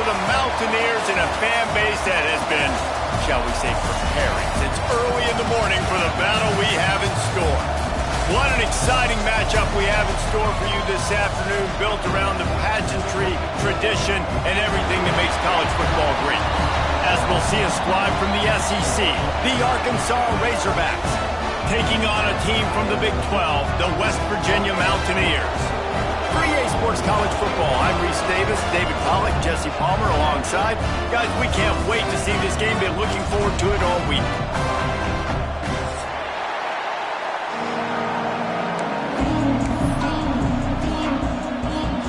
the Mountaineers and a fan base that has been, shall we say, preparing since early in the morning for the battle we have in store. What an exciting matchup we have in store for you this afternoon, built around the pageantry, tradition, and everything that makes college football great. As we'll see a squad from the SEC, the Arkansas Razorbacks, taking on a team from the Big 12, the West Virginia Mountaineers. For EA Sports College Football, I'm Reese Davis, David Pollack, Jesse Palmer alongside. Guys, we can't wait to see this game. Been looking forward to it all week.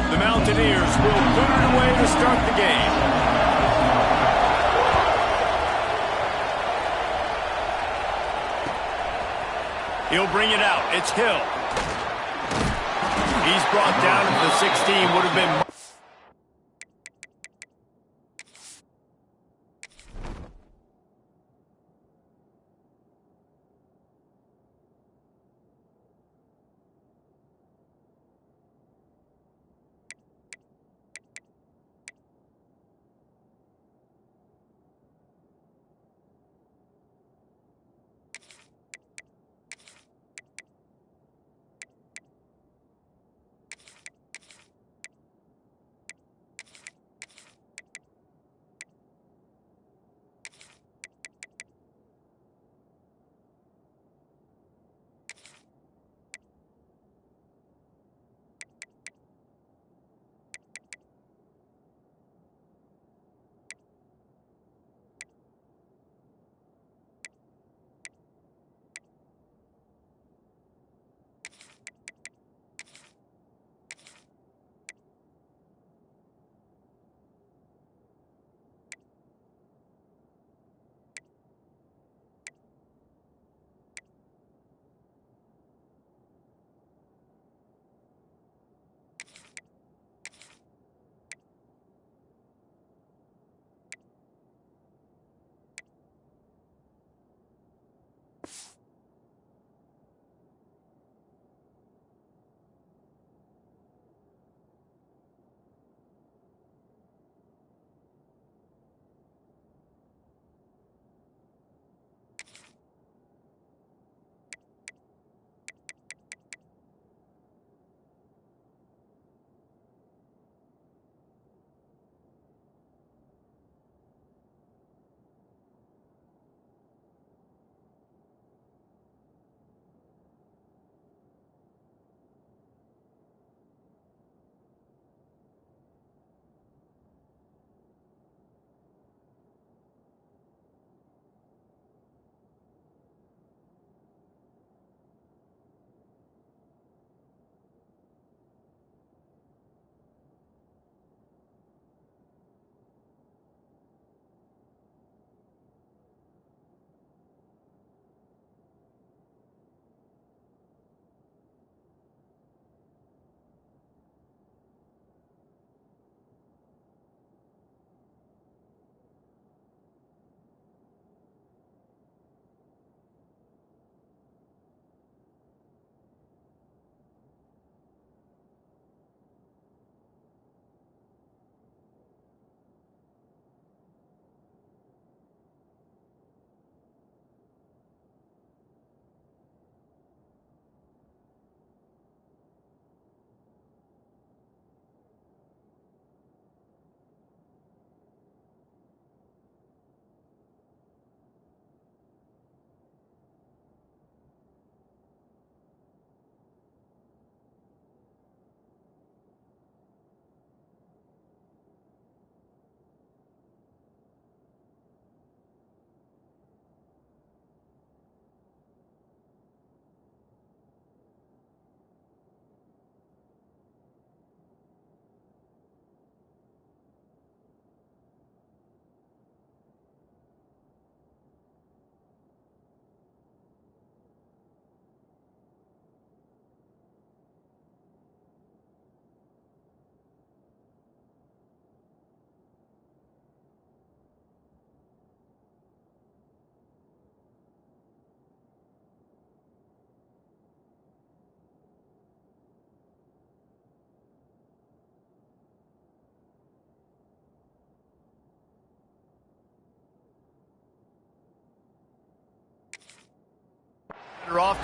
The Mountaineers will put it away to start the game. He'll bring it out. It's Hill. He's brought down to the 16. Would have been...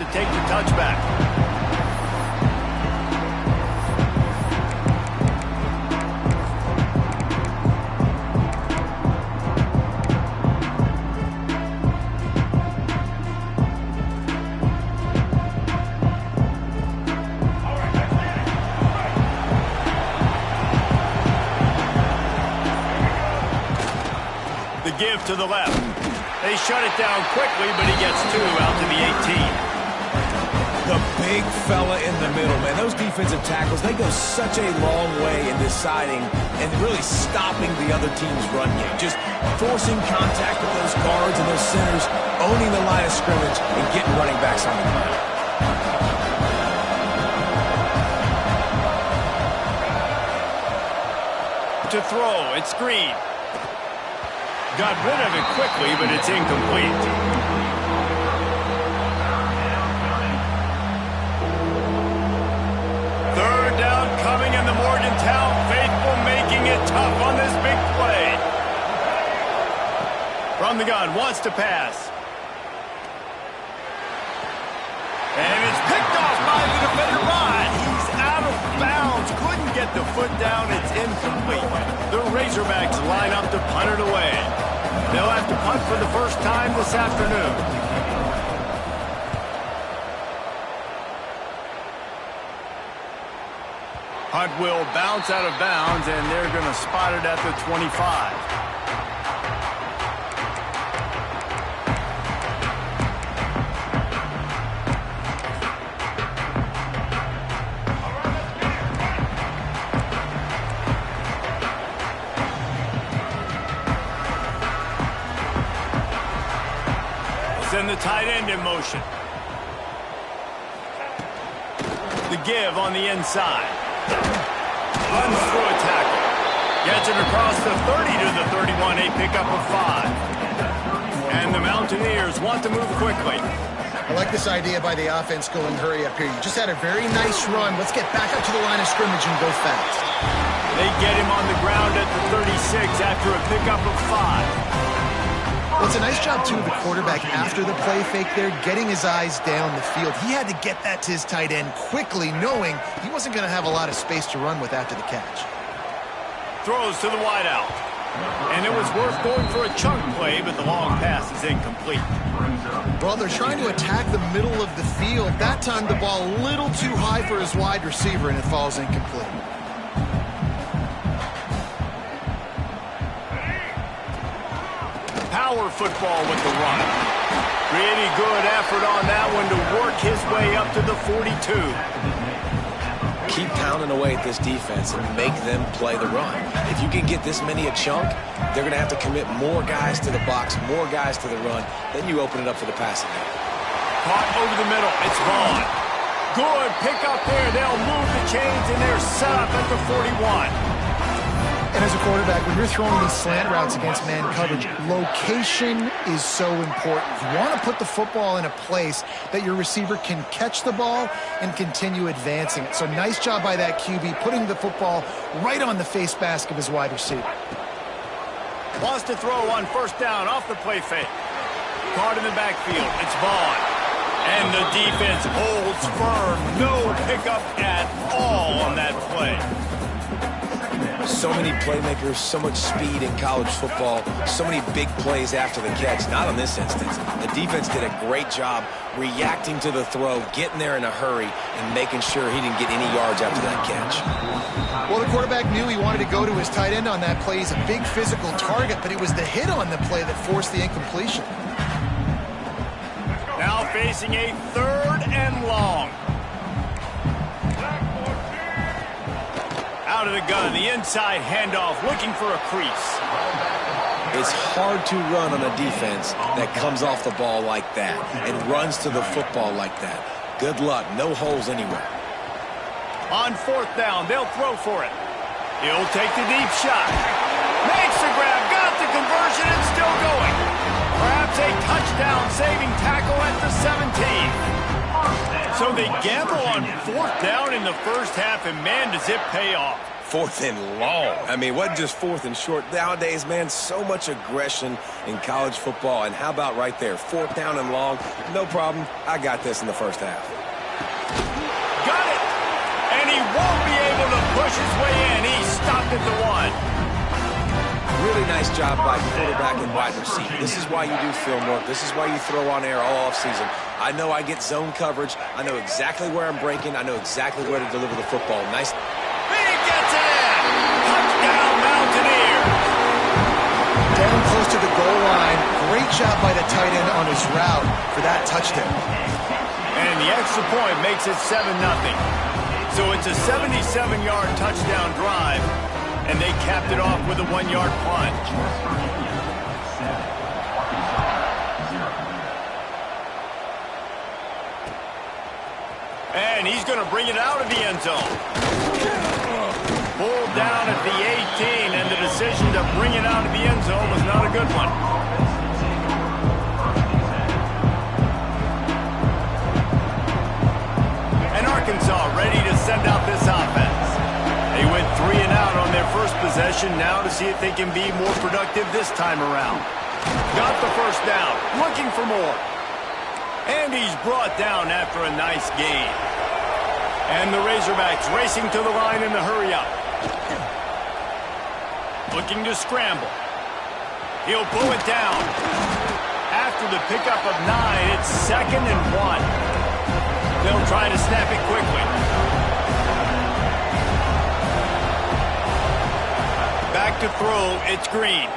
to take the touchback. Give to the left. They shut it down quickly, but he gets 2 out to the 18. The big fella in the middle, man. Those defensive tackles, they go such a long way in deciding and really stopping the other team's run game. Just forcing contact with those guards and those centers, owning the line of scrimmage, and getting running backs on the ground. To throw, it's Green. Got rid of it quickly, but it's incomplete. Third down coming, and the Morgantown faithful making it tough on this big play. From the gun, wants to pass. And it's picked off by the defender Rod. He's out of bounds. Couldn't get the foot down. It's incomplete. The Razorbacks line up to punt it away. They'll have to punt for the first time this afternoon. Punt will bounce out of bounds, and they're going to spot it at the 25. Send the tight end in motion. The give on the inside. Runs through a tackle. Gets it across the 30 to the 31, a pickup of 5. And the Mountaineers want to move quickly. I like this idea by the offense going hurry up here. You just had a very nice run. Let's get back up to the line of scrimmage and go fast. They get him on the ground at the 36 after a pickup of 5. Well, it's a nice job, too, of the quarterback after the play fake there, getting his eyes down the field. He had to get that to his tight end quickly, knowing he wasn't going to have a lot of space to run with after the catch. Throws to the wideout. And it was worth going for a chunk play, but the long pass is incomplete. Well, they're trying to attack the middle of the field. That time, the ball a little too high for his wide receiver, and it falls incomplete. Power football with the run. Pretty good effort on that one to work his way up to the 42. Keep pounding away at this defense and make them play the run. If you can get this many a chunk, they're going to have to commit more guys to the box, more guys to the run. Then you open it up for the passing game. Caught over the middle. It's Vaughn. Good pick up there. They'll move the chains, and they're set up at the 41. And as a quarterback, when you're throwing these slant routes against man coverage, location is so important. You want to put the football in a place that your receiver can catch the ball and continue advancing it. So nice job by that QB, putting the football right on the face mask of his wide receiver. Wants to throw on first down off the play fake. Caught in the backfield. It's Vaughn. And the defense holds firm. No pickup at all on that play. So many playmakers, so much speed in college football, so many big plays after the catch. Not in this instance. The defense did a great job reacting to the throw, getting there in a hurry, and making sure he didn't get any yards after that catch. Well, the quarterback knew he wanted to go to his tight end on that play. He's a big physical target, but it was the hit on the play that forced the incompletion. Now facing a 3rd and long. Out of the gun, the inside handoff, looking for a crease. It's hard to run on a defense that comes off the ball like that and runs to the football like that. Good luck, no holes anywhere. On 4th down, they'll throw for it. He'll take the deep shot. Makes the grab, got the conversion, and still going. Perhaps a touchdown-saving tackle at the 17. So they gamble on 4th down in the first half, and man, does it pay off. 4th and long. I mean, wasn't just 4th and short. Nowadays, man, so much aggression in college football. And how about right there, 4th down and long? No problem. I got this in the first half. Got it! And he won't be able to push his way in. He stopped at the 1. Really nice job by quarterback and wide receiver. This is why you do film work. This is why you throw on air all offseason. I know I get zone coverage. I know exactly where I'm breaking. I know exactly where to deliver the football. Nice. He gets it in! Touchdown, Mountaineers! Down close to the goal line. Great job by the tight end on his route for that touchdown. And the extra point makes it 7-0. So it's a 77-yard touchdown drive. And they capped it off with a 1-yard plunge. And he's going to bring it out of the end zone. Pulled down at the 18, and the decision to bring it out of the end zone was not a good one. And Arkansas ready to send out this offense. They went 3 and out on their first possession, now to see if they can be more productive this time around. Got the first down, looking for more. And he's brought down after a nice gain. And the Razorbacks racing to the line in the hurry-up. Looking to scramble. He'll pull it down. After the pickup of 9, it's 2nd and 1. They'll try to snap it quickly. Back to throw, it's Green.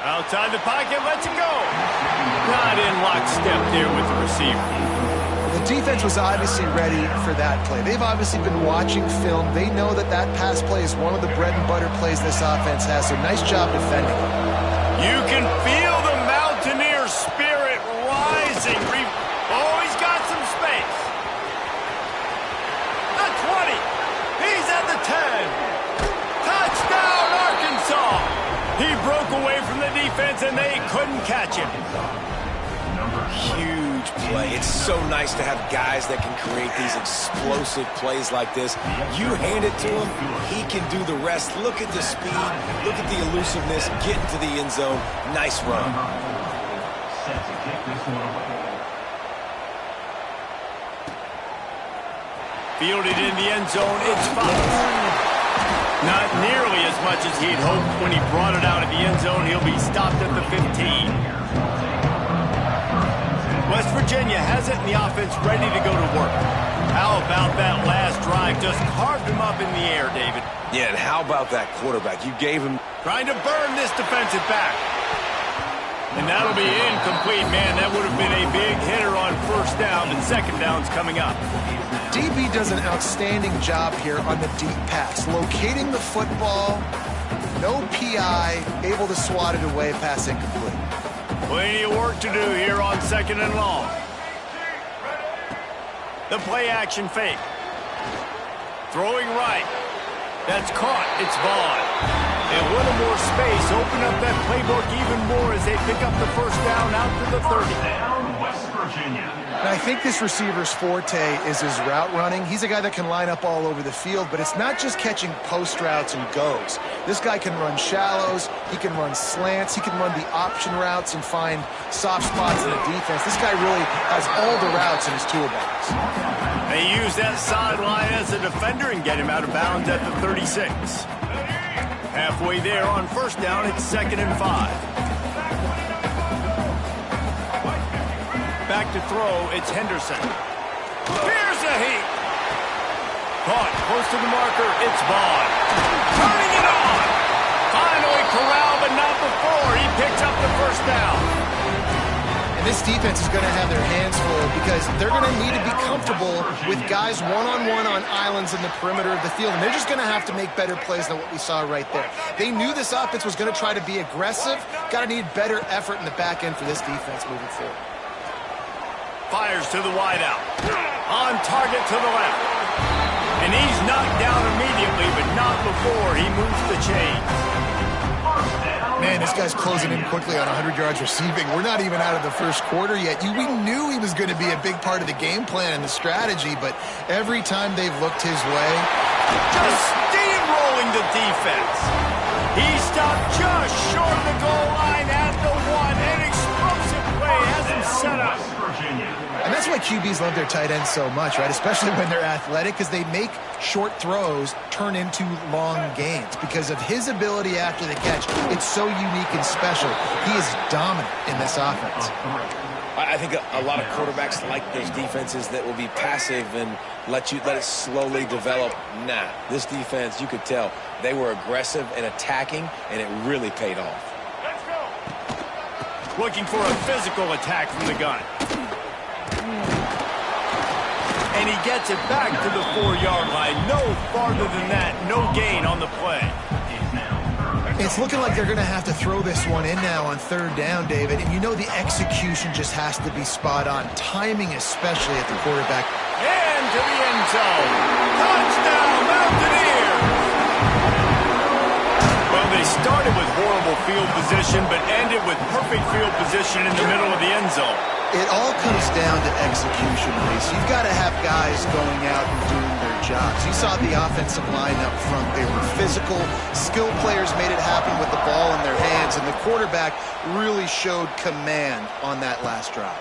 Outside the pocket, lets it go. Not in lockstep there with the receiver. The defense was obviously ready for that play. They've obviously been watching film. They know that that pass play is one of the bread and butter plays this offense has, so nice job defending. You can feel the Mountaineer spirit rising. Oh, he's got some space. The 20. He's at the 10. Touchdown, Arkansas. He broke away from the defense, and they couldn't catch him. Huge play. It's so nice to have guys that can create these explosive plays like this. You hand it to him, he can do the rest. Look at the speed. Look at the elusiveness. Get into the end zone. Nice run. Fielded in the end zone, it's fouled. Not nearly as much as he'd hoped when he brought it out of the end zone. He'll be stopped at the 15. West Virginia has it in the offense ready to go to work. How about that last drive? Just carved him up in the air, David. Yeah, and how about that quarterback? You gave him... Trying to burn this defensive back. And that'll be incomplete, man. That would have been a big hitter on first down, and second down's coming up. DB does an outstanding job here on the deep pass. Locating the football, no PI, able to swat it away, pass incomplete. Plenty of work to do here on 2nd and long. The play action fake. Throwing right. That's caught. It's Vaughn. A little more space. Open up that playbook even more as they pick up the first down out to the 30. West Virginia. And I think this receiver's forte is his route running. He's a guy that can line up all over the field, but it's not just catching post routes and goes. This guy can run shallows, he can run slants, he can run the option routes and find soft spots in the defense. This guy really has all the routes in his toolbox. They use that sideline as a defender and get him out of bounds at the 36. Halfway there on first down, it's 2nd and 5. Back to throw, it's Henderson. Here's a heat. Caught close to the marker, it's Vaughn. Turning it on. Finally corralled, but not before. He picks up the first down. And this defense is going to have their hands full because they're going to need to be comfortable with guys one-on-one on islands in the perimeter of the field. And they're just going to have to make better plays than what we saw right there. They knew this offense was going to try to be aggressive. Got to need better effort in the back end for this defense moving forward. Fires to the wideout. On target to the left. And he's knocked down immediately, but not before he moves the chains. First down, Man, this guy's closing in quickly on 100 yards receiving. We're not even out of the first quarter yet. We knew he was going to be a big part of the game plan and the strategy, but every time they've looked his way, just steamrolling the defense. He stopped just short of the goal line at the one. An explosive play has him set up. and that's why QBs love their tight ends so much, right? Especially when they're athletic, because they make short throws turn into long gains. Because of his ability after the catch, it's so unique and special. He is dominant in this offense. I think a lot of quarterbacks like those defenses that will be passive and let it slowly develop. Nah, this defense, you could tell, they were aggressive and attacking, and it really paid off. Let's go. Looking for a physical attack from the gun. And he gets it back to the 4-yard line. No farther than that. No gain on the play. It's looking like they're going to have to throw this one in now on third down, David. And you know the execution just has to be spot on. Timing especially at the quarterback. And to the end zone. Touchdown, Mountaineers! Well, they started with horrible field position, but ended with perfect field position in the middle of the end zone. It all comes down to execution, Reese. You've got to have guys going out and doing their jobs. You saw the offensive line up front. They were physical. Skilled players made it happen with the ball in their hands, and the quarterback really showed command on that last drive.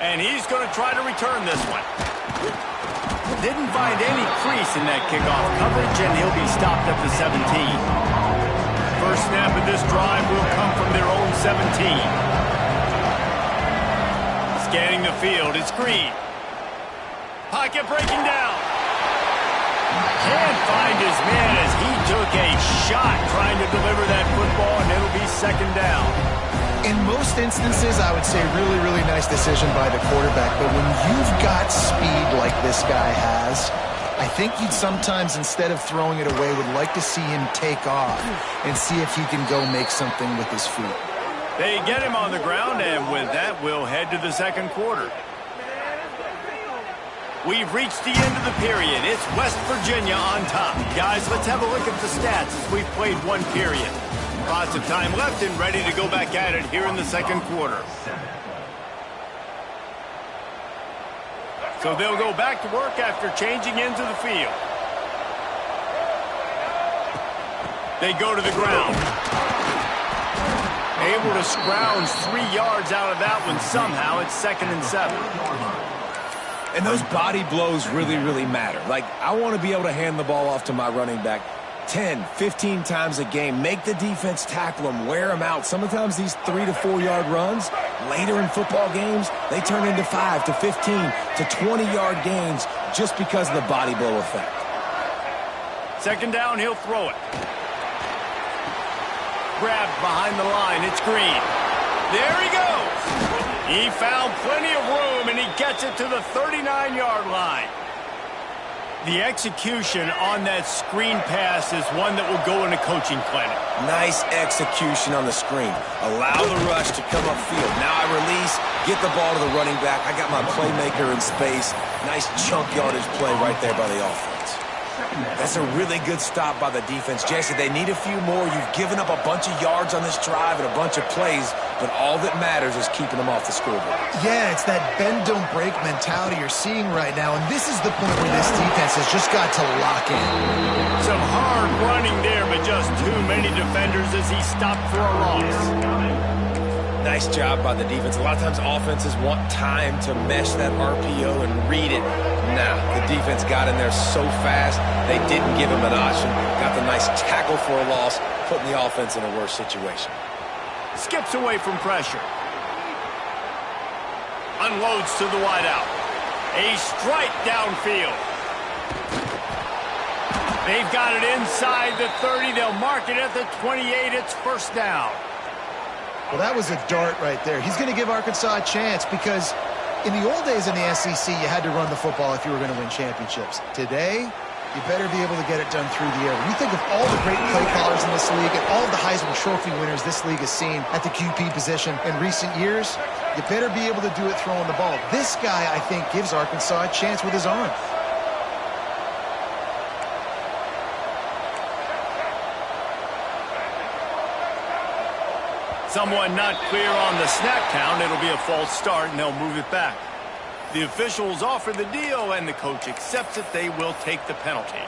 And he's going to try to return this one. Didn't find any crease in that kickoff coverage, and he'll be stopped at the 17. First snap of this drive will come from their own 17. Scanning the field, it's Green. Pocket breaking down. Can't find his man as he took a shot trying to deliver that football, and it'll be second down. In most instances, I would say really, really nice decision by the quarterback. But when you've got speed like this guy has, I think you'd sometimes, instead of throwing it away, would like to see him take off and see if he can go make something with his feet. They get him on the ground, and with that, we'll head to the second quarter. We've reached the end of the period. It's West Virginia on top. Guys, let's have a look at the stats as we've played one period. Lots of time left and ready to go back at it here in the second quarter. So they'll go back to work after changing into the field. They go to the ground. Able to scrounge 3 yards out of that one somehow. It's 2nd and 7. And those body blows really, really matter. Like, I want to be able to hand the ball off to my running back 10, 15 times a game. Make the defense tackle them, wear them out. Sometimes these 3 to 4 yard runs, later in football games, they turn into 5 to 15 to 20 yard gains just because of the body blow effect. Second down, he'll throw it. Grabbed behind the line, it's Green. There he goes. He found plenty of room, and he gets it to the 39-yard line. The execution on that screen pass is one that will go in a coaching clinic. Nice execution on the screen. Allow the rush to come upfield. Now I release, get the ball to the running back. I got my playmaker in space. Nice chunk yardage play right there by the offense. That's a really good stop by the defense. Jesse, they need a few more. You've given up a bunch of yards on this drive and a bunch of plays, but all that matters is keeping them off the scoreboard. Yeah, it's that bend, don't break mentality you're seeing right now, and this is the point where this defense has just got to lock in. Some hard running there, but just too many defenders as he stopped for a loss. Nice job by the defense. A lot of times offenses want time to mesh that RPO and read it. Nah, the defense got in there so fast, they didn't give him an option. Got the nice tackle for a loss, putting the offense in a worse situation. Skips away from pressure. Unloads to the wideout. A strike downfield. They've got it inside the 30. They'll mark it at the 28. It's first down. Well, that was a dart right there. He's going to give Arkansas a chance because in the old days in the SEC, you had to run the football if you were going to win championships. Today, you better be able to get it done through the air. When you think of all the great play callers in this league and all of the Heisman Trophy winners this league has seen at the QB position in recent years, you better be able to do it throwing the ball. This guy, I think, gives Arkansas a chance with his arm. Someone not clear on the snap count. It'll be a false start, and they'll move it back. The officials offer the deal, and the coach accepts it. They will take the penalty.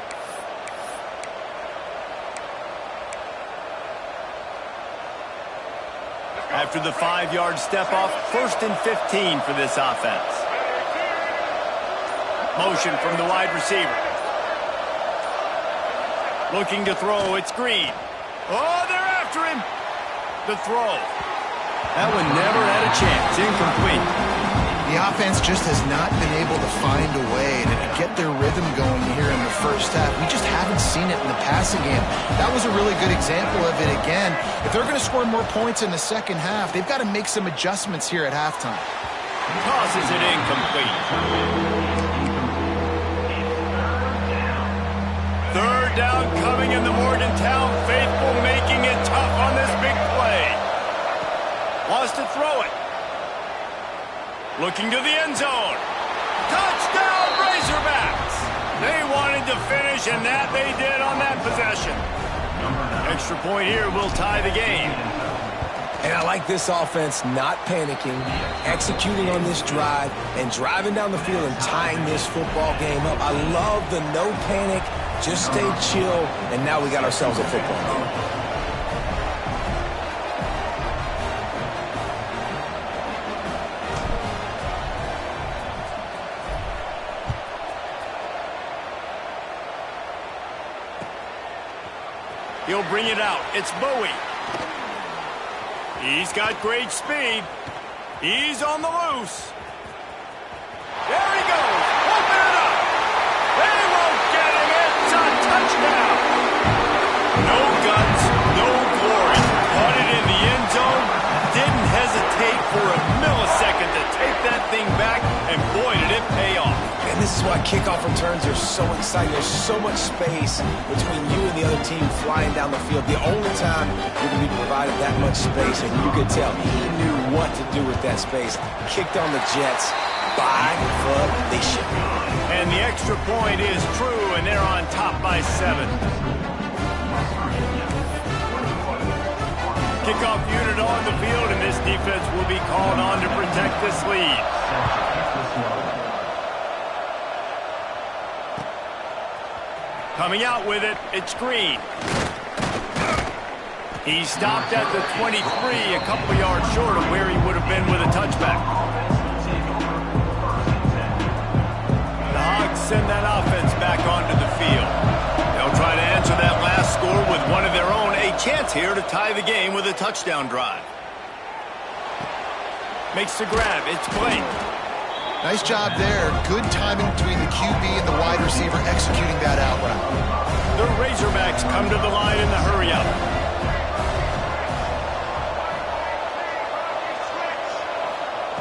After the 5-yard step off, 1st and 15 for this offense. Motion from the wide receiver. Looking to throw, it's Green. Oh, they're after him. The throw. That one never had a chance. Incomplete. The offense just has not been able to find a way to get their rhythm going here in the first half. We just haven't seen it in the passing game. That was a really good example of it again. If they're going to score more points in the second half, they've got to make some adjustments here at halftime. Tosses it incomplete. 3rd down coming in the Morgantown faithful, making it tough on this big play. Wants to throw it. Looking to the end zone. Touchdown, Razorbacks! They wanted to finish, and that they did on that possession. Extra point here will tie the game. And I like this offense not panicking, executing on this drive, and driving down the field and tying this football game up. I love the no panic, just stay chill, and now we got ourselves a football game. He'll bring it out. It's Bowie. He's got great speed. He's on the loose. There he goes. Open it up. They won't get him. It's a touchdown. No guts, no glory. Caught it in the end zone. Didn't hesitate for a millisecond to take that thing back, and boy, did it pay off. And this is why kickoff returns are so exciting. There's so much space between you and the other team flying down the field. The only time you're going to be provided that much space, and you could tell he knew what to do with that space. Kicked on the Jets. By volition. And the extra point is true, and they're on top by 7. Kickoff unit on the field, and this defense will be called on to protect this lead. Coming out with it, it's Green. He stopped at the 23, a couple yards short of where he would have been with a touchback. The Hogs send that offense back onto the field. They'll try to answer that last score with one of their own. A chance here to tie the game with a touchdown drive. Makes the grab. It's Blake. Nice job there. Good timing between the QB and the wide receiver executing that out route. The Razorbacks come to the line in the hurry-up.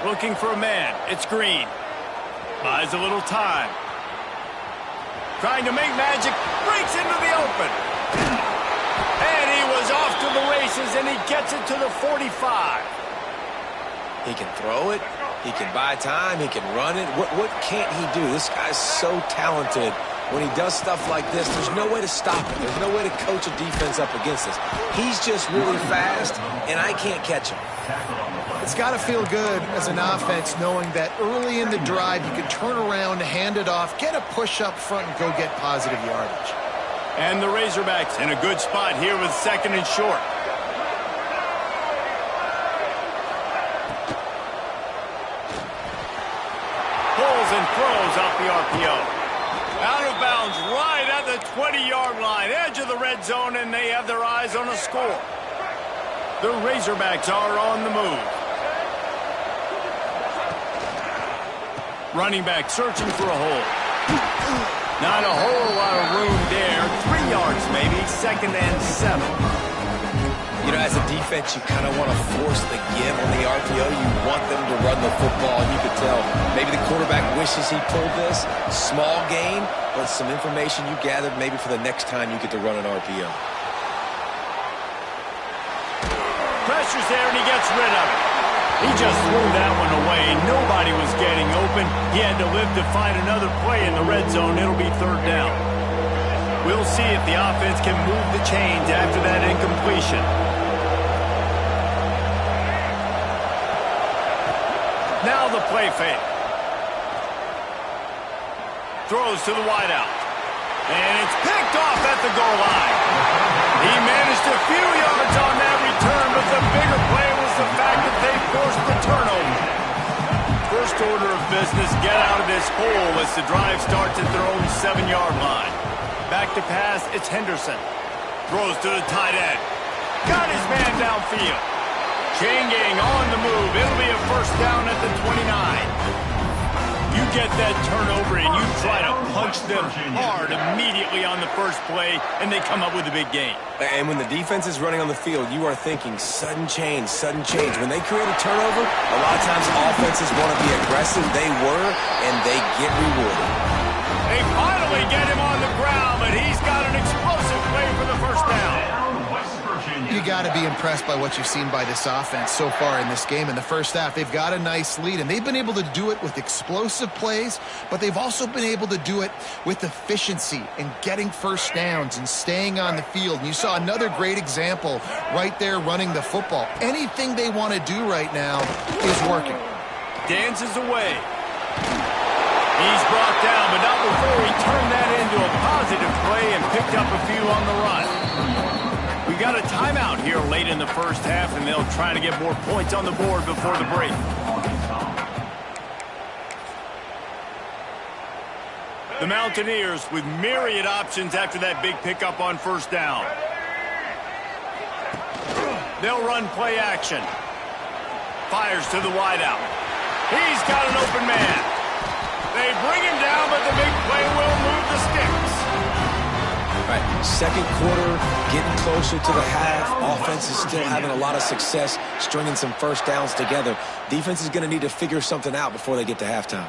Looking for a man. It's Green. Buys a little time. Trying to make magic. Breaks into the open. And he was off to the races, and he gets it to the 45. He can throw it. He can buy time. He can run it. What can't he do? This guy's so talented. When he does stuff like this, there's no way to stop it. There's no way to coach a defense up against this. He's just really fast, and I can't catch him. It's got to feel good as an offense knowing that early in the drive you can turn around, hand it off, get a push up front, and go get positive yardage. And the Razorbacks in a good spot here with 2nd and short. Pulls and throws off the RPO. Out of bounds right at the 20-yard line, edge of the red zone, and they have their eyes on a score. The Razorbacks are on the move. Running back searching for a hole. Not a whole lot of room there. 3 yards maybe, 2nd and 7. You know, as a defense, you kind of want to force the give on the RPO. You want them to run the football, and you could tell maybe the quarterback wishes he pulled this. Small gain, but some information you gathered maybe for the next time you get to run an RPO. Pressure's there, and he gets rid of it. He just threw that one away. Nobody was getting open. He had to live to find another play in the red zone. It'll be 3rd down. We'll see if the offense can move the chains after that incompletion. Now the play fake. Throws to the wideout. And it's picked off at the goal line. He managed a few yards on that return, but the bigger play was the fact that they forced the turnover. First order of business, get out of this hole as the drive starts at their own 7-yard line. Back to pass, it's Henderson. Throws to the tight end. Got his man downfield. Chain gang on the move. It'll be a first down at the 29. You get that turnover and you try to punch them hard immediately on the first play, and they come up with a big gain. And when the defense is running on the field, you are thinking sudden change, sudden change. When they create a turnover, a lot of times offenses want to be aggressive. They were, and they get rewarded. They finally get him on the ground, but he's got an explosive play for the first down. You got to be impressed by what you've seen by this offense so far in this game. In the first half, they've got a nice lead, and they've been able to do it with explosive plays, but they've also been able to do it with efficiency and getting first downs and staying on the field. And you saw another great example right there running the football. Anything they want to do right now is working. Dances away. He's brought down, but not before he turned that into a positive play and picked up a few on the run. We got a timeout here late in the first half, and they'll try to get more points on the board before the break. The Mountaineers with myriad options after that big pickup on first down. They'll run play action. Fires to the wideout. He's got an open man. They bring him down, but the big play will move the sticks. Right, second quarter, getting closer to the half. Offense is still having a lot of success stringing some first downs together. Defense is going to need to figure something out before they get to halftime.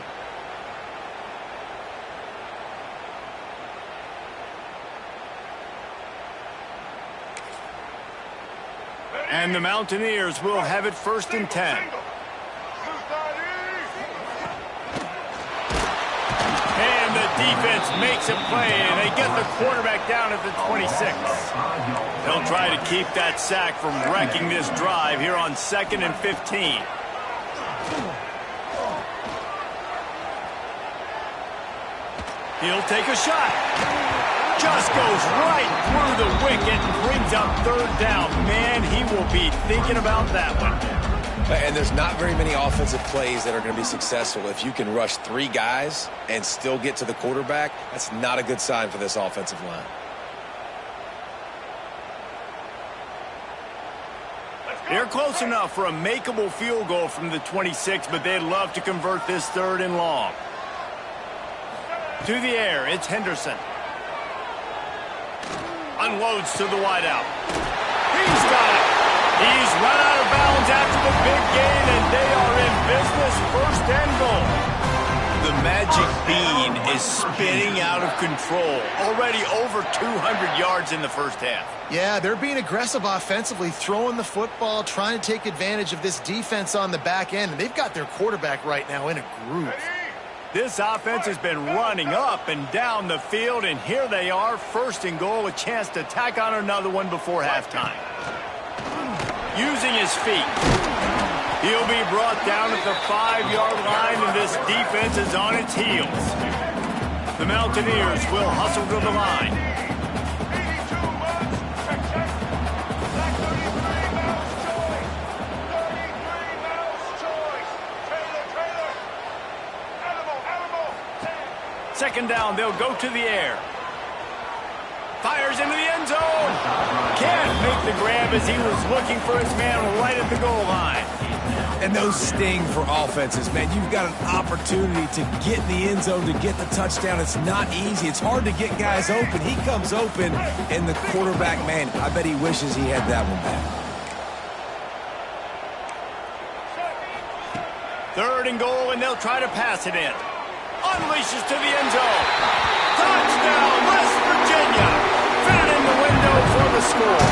And the Mountaineers will have it 1st and 10. And the defense makes a play, and they get the quarterback down at the 26. They'll try to keep that sack from wrecking this drive here on 2nd and 15. He'll take a shot. Just goes right through the wicket and brings up 3rd down. Man, he will be thinking about that one. And there's not very many offensive plays that are going to be successful. If you can rush 3 guys and still get to the quarterback, that's not a good sign for this offensive line. They're close enough for a makeable field goal from the 26, but they'd love to convert this 3rd and long. To the air, it's Henderson. Unloads to the wideout. He's got it. He's run out of bounds after the big gain, and they are in business, 1st and goal. The magic bean is spinning out of control. Already over 200 yards in the first half. Yeah, they're being aggressive offensively, throwing the football, trying to take advantage of this defense on the back end. And they've got their quarterback right now in a groove. This offense has been running up and down the field, and here they are, 1st and goal, a chance to tack on another one before halftime. Using his feet. He'll be brought down at the 5-yard line, and this defense is on its heels. The Mountaineers will hustle to the line. Second down, they'll go to the air. Fires into the end zone. Can't make the grab as he was looking for his man right at the goal line. And those sting for offenses, man. You've got an opportunity to get in the end zone, to get the touchdown. It's not easy. It's hard to get guys open. He comes open, and the quarterback, man, I bet he wishes he had that one back. 3rd and goal, and they'll try to pass it in. Unleashes to the end zone. Touchdown, West Virginia. Fit in the window for the score.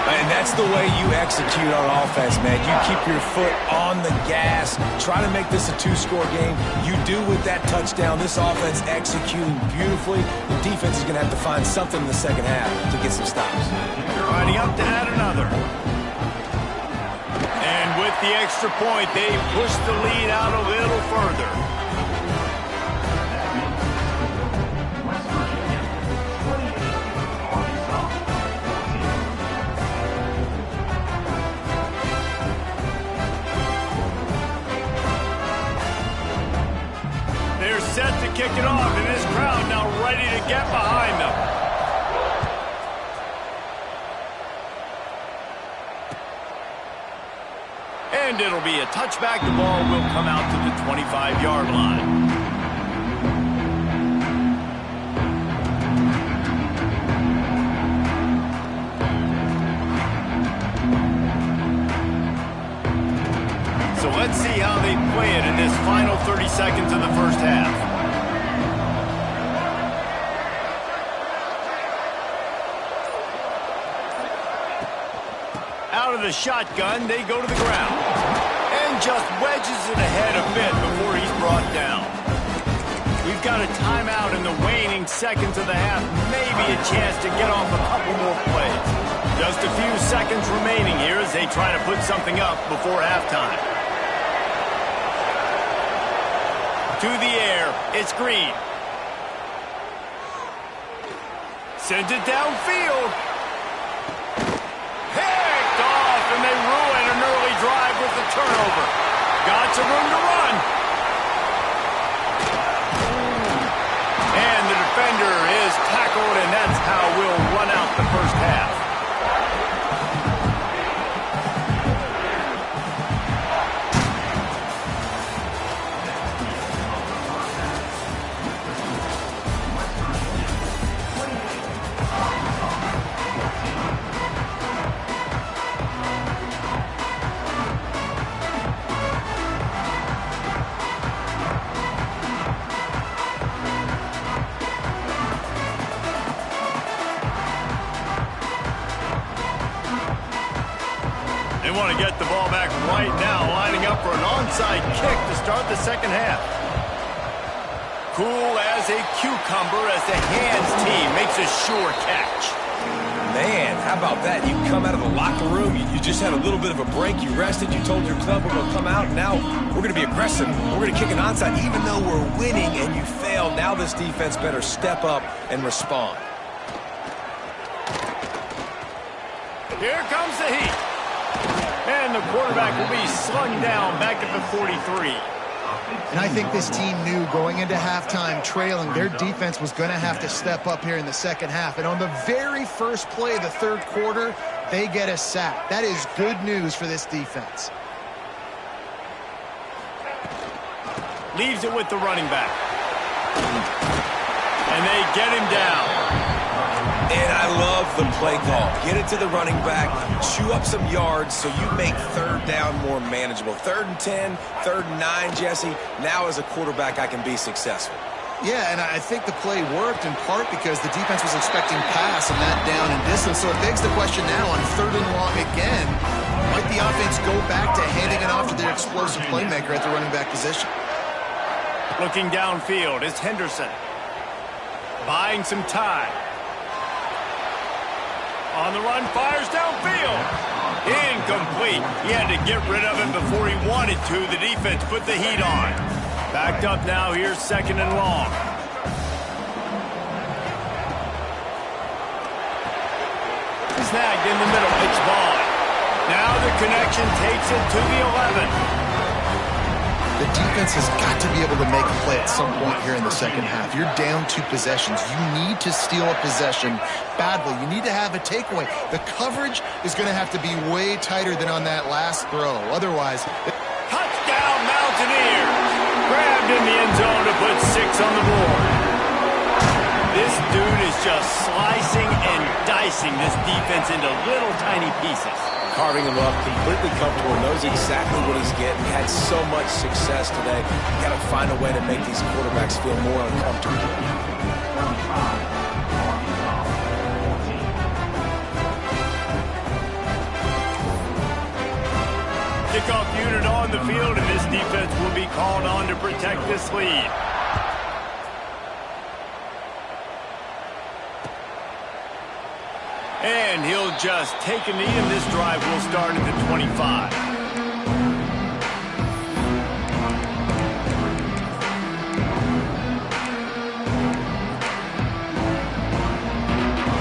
And that's the way you execute on offense, man. You keep your foot on the gas. Try to make this a 2-score game. You do with that touchdown. This offense executing beautifully. The defense is going to have to find something in the second half to get some stops. Riding up to add another. And with with the extra point, they push the lead out a little further. West Virginia, 28, Arkansas, 14. They're set to kick it off, and this crowd now ready to get behind them. And it'll be a touchback. The ball will come out to the 25-yard line. So let's see how they play it in this final 30 seconds of the first half. Out of the shotgun, they go to the ground. And just wedges it ahead a bit before he's brought down. We've got a timeout in the waning seconds of the half. Maybe a chance to get off a couple more plays. Just a few seconds remaining here as they try to put something up before halftime. To the air, it's Green. Sends it downfield. Picked off, and they ruin an early drive with the turnover. Got some room to run. And the defender is tackled, and that's how we'll run out the first half. They want to get the ball back right now, lining up for an onside kick to start the second half. Cool as a cucumber as the hands team makes a sure catch. Man, how about that? You come out of the locker room, you just had a little bit of a break, you rested, you told your club we're going to come out, and now we're going to be aggressive. We're going to kick an onside, even though we're winning and you failed. Now this defense better step up and respond. Here comes the heat. And the quarterback will be slung down back at the 43. And I think this team knew going into halftime trailing, their defense was going to have to step up here in the second half. And on the very first play of the third quarter, they get a sack. That is good news for this defense. Leaves it with the running back. And they get him down. And I love the play call. Get it to the running back, chew up some yards so you make third down more manageable. 3rd and 10, 3rd and 9, Jesse. Now as a quarterback, I can be successful. Yeah, and I think the play worked in part because the defense was expecting pass and that down and distance. So it begs the question now on 3rd and long again, might the offense go back to handing it off to their explosive playmaker at the running back position? Looking downfield is Henderson. Buying some time. On the run, fires downfield. Incomplete. He had to get rid of it before he wanted to. The defense put the heat on. Backed up now. Here's 2nd and long. Snagged in the middle. It's Vaughn. Now the connection takes it to the 11. The defense has got to be able to make a play at some point here in the second half. You're down 2 possessions. You need to steal a possession badly. You need to have a takeaway. The coverage is going to have to be way tighter than on that last throw. Otherwise, touchdown Mountaineers. Grabbed in the end zone to put 6 on the board. This dude is just slicing and dicing this defense into little tiny pieces. Carving him up, completely comfortable, knows exactly what he's getting, had so much success today. Got to find a way to make these quarterbacks feel more uncomfortable. Kickoff unit on the field, and this defense will be called on to protect this lead. And he'll just take a knee, and this drive will start at the 25.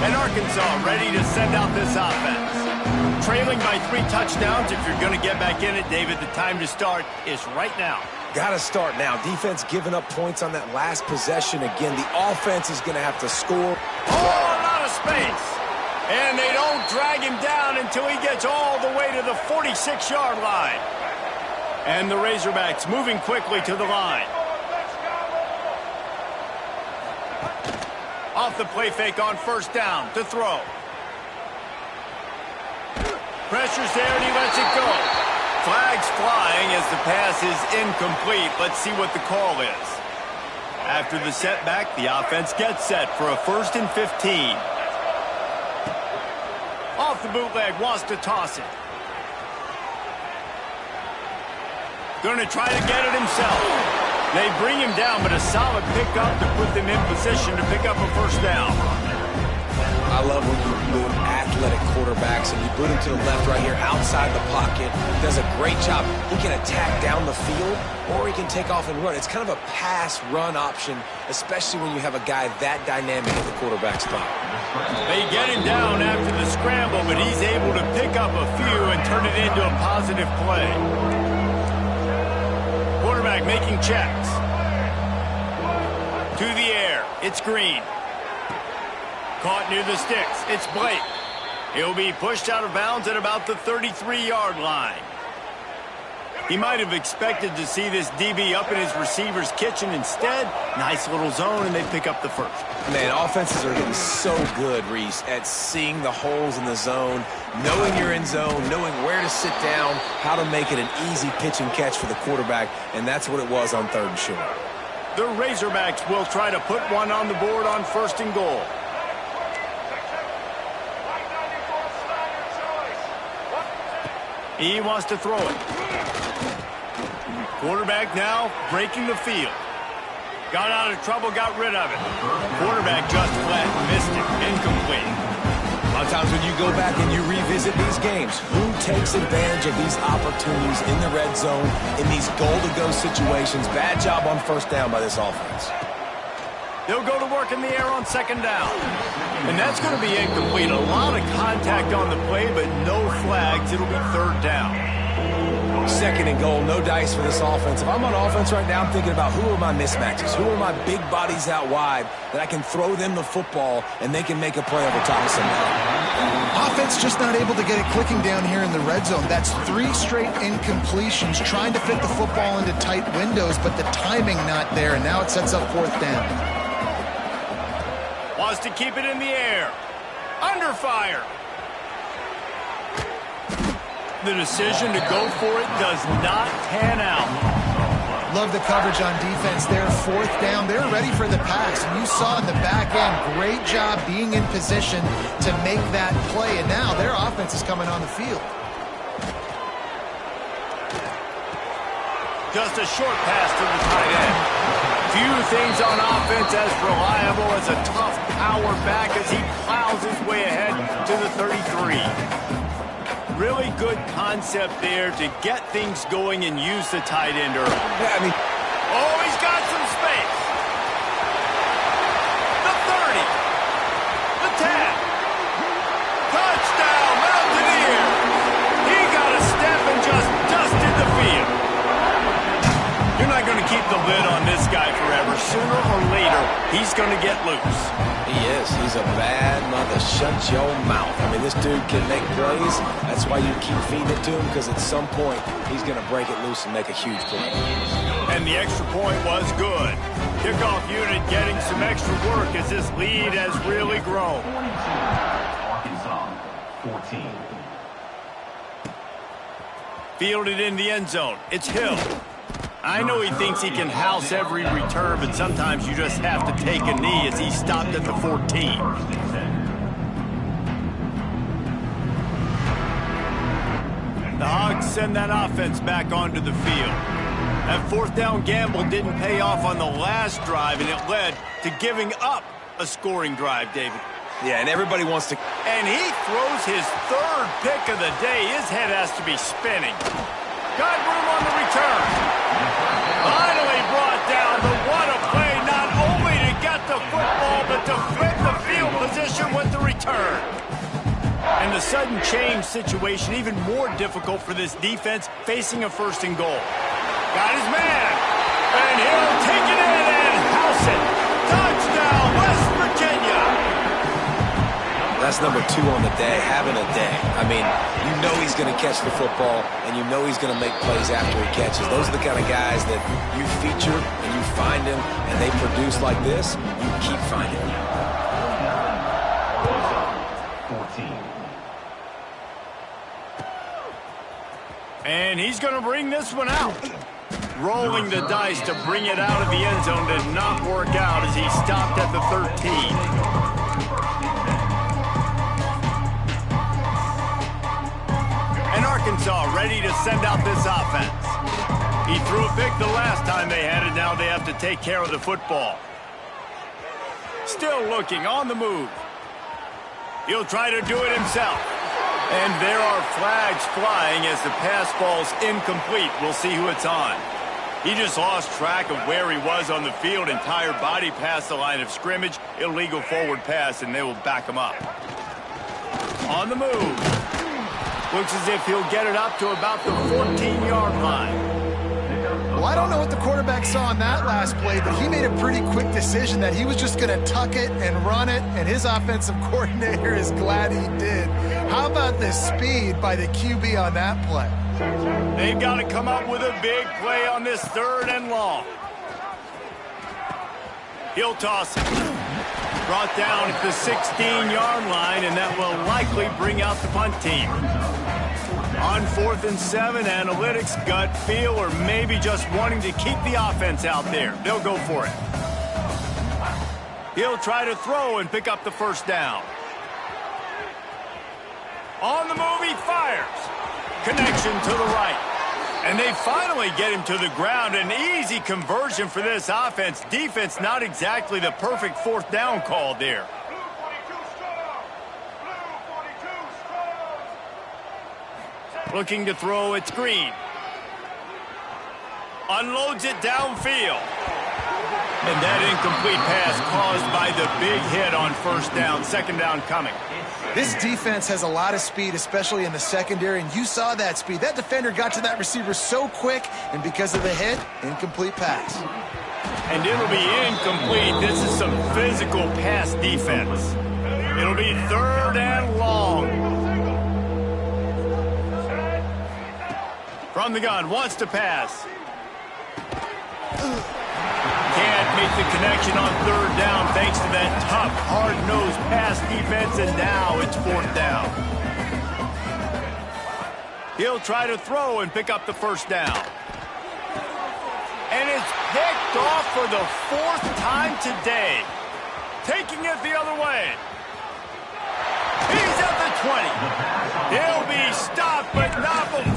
And Arkansas ready to send out this offense. Trailing by 3 touchdowns. If you're going to get back in it, David, the time to start is right now. Got to start now. Defense giving up points on that last possession. Again, the offense is going to have to score. Oh, a lot of space. And they don't drag him down until he gets all the way to the 46-yard line. And the Razorbacks moving quickly to the line. Off the play fake on first down to throw. Pressure's there and he lets it go. Flags flying as the pass is incomplete. Let's see what the call is. After the setback, the offense gets set for a 1st and 15. Off the bootleg, wants to toss it. Going to try to get it himself. They bring him down, but a solid pickup to put them in position to pick up a first down. I love when you boot athletic quarterbacks and you boot him to the left right here outside the pocket. He does a great job. He can attack down the field or he can take off and run. It's kind of a pass-run option, especially when you have a guy that dynamic at the quarterback spot. They get him down after the scramble, but he's able to pick up a few and turn it into a positive play. Quarterback making checks. To the air. It's Green. Caught near the sticks. It's Blake. He'll be pushed out of bounds at about the 33-yard line. He might have expected to see this DB up in his receiver's kitchen. Instead, nice little zone, and they pick up the first. Man, offenses are getting so good, Reese, at seeing the holes in the zone, knowing you're in zone, knowing where to sit down, how to make it an easy pitch and catch for the quarterback, and that's what it was on 3rd and short. The Razorbacks will try to put one on the board on 1st and goal. He wants to throw it. Quarterback now breaking the field. Got out of trouble, got rid of it. Quarterback just flat missed it. Incomplete. A lot of times when you go back and you revisit these games, who takes advantage of these opportunities in the red zone, in these goal-to-go situations? Bad job on 1st down by this offense. They'll go to work in the air on 2nd down. And that's going to be incomplete. A lot of contact on the play, but no flags. It'll be 3rd down. 2nd and goal, no dice for this offense. If I'm on offense right now, I'm thinking about who are my mismatches? Who are my big bodies out wide that I can throw them the football and they can make a play over top of somebody? Offense just not able to get it clicking down here in the red zone. That's 3 straight incompletions, trying to fit the football into tight windows, but the timing not there, and now it sets up 4th down. Wants to keep it in the air. Under fire. The decision to go for it does not pan out. Love the coverage on defense there. 4th down. They're ready for the pass. And you saw in the back end, great job being in position to make that play. And now their offense is coming on the field. Just a short pass to the tight end. Few things on offense as reliable as a tough power back as he plows his way ahead to the 33. Really good concept there to get things going and use the tight end early. Yeah, I mean, oh, he's got some space. The 30. The 10. Touchdown, Mountaineer. He got a step and just dusted the field. You're not going to keep the lid on this guy forever. Sooner or later, he's going to get loose. he is. He's a bad mother. Shut your mouth. I mean, this dude can make plays. That's why you keep feeding it to him, because at some point, he's going to break it loose and make a huge play. And the extra point was good. Kickoff unit getting some extra work as this lead has really grown. 42, Arkansas, 14. Fielded in the end zone. It's Hill. I know he thinks he can house every return, but sometimes you just have to take a knee as he stopped at the 14. The Hogs send that offense back onto the field. That fourth down gamble didn't pay off on the last drive, and it led to giving up a scoring drive, David. Yeah, and everybody wants to... And he throws his third pick of the day. His head has to be spinning. Got room on the return. Finally brought down, but what a play, not only to get the football, but to flip the field position. position with the return. And the sudden change situation even more difficult for this defense facing a 1st and goal. Got his man. And he'll take it in and house it. Touchdown, West Virginia. That's number 2 on the day, having a day. I mean, you know he's going to catch the football, and you know he's going to make plays after he catches. Those are the kind of guys that you feature and you find them, and they produce like this, you keep finding them. 14. And he's going to bring this one out. Rolling the dice to bring it out of the end zone did not work out as he stopped at the 13. And Arkansas ready to send out this offense. He threw a pick the last time they had it. Now they have to take care of the football. Still looking on the move. He'll try to do it himself. And there are flags flying as the pass ball's incomplete. We'll see who it's on. He just lost track of where he was on the field. Entire body past the line of scrimmage. Illegal forward pass, and they will back him up. On the move. Looks as if he'll get it up to about the 14-yard line. Well, I don't know what the quarterback saw on that last play, but he made a pretty quick decision that he was just going to tuck it and run it, and his offensive coordinator is glad he did. How about the speed by the QB on that play? They've got to come up with a big play on this 3rd and long. He'll toss it. Brought down at the 16-yard line, and that will likely bring out the punt team. On 4th and 7, analytics, gut feel, or maybe just wanting to keep the offense out there. They'll go for it. He'll try to throw and pick up the 1st down. On the move, he fires. Connection to the right. And they finally get him to the ground. An easy conversion for this offense. Defense not exactly the perfect 4th down call there. Looking to throw, it's Green. Unloads it downfield. And that incomplete pass caused by the big hit on 1st down. 2nd down coming. This defense has a lot of speed, especially in the secondary, and you saw that speed. That defender got to that receiver so quick, and because of the hit, incomplete pass. And it'll be incomplete. This is some physical pass defense. It'll be 3rd and long. From the gun, wants to pass. Can't make the connection on 3rd down thanks to that tough, hard-nosed pass defense, and now it's 4th down. He'll try to throw and pick up the 1st down. And it's picked off for the 4th time today. Taking it the other way. He's at the 20. He'll be stopped, but not before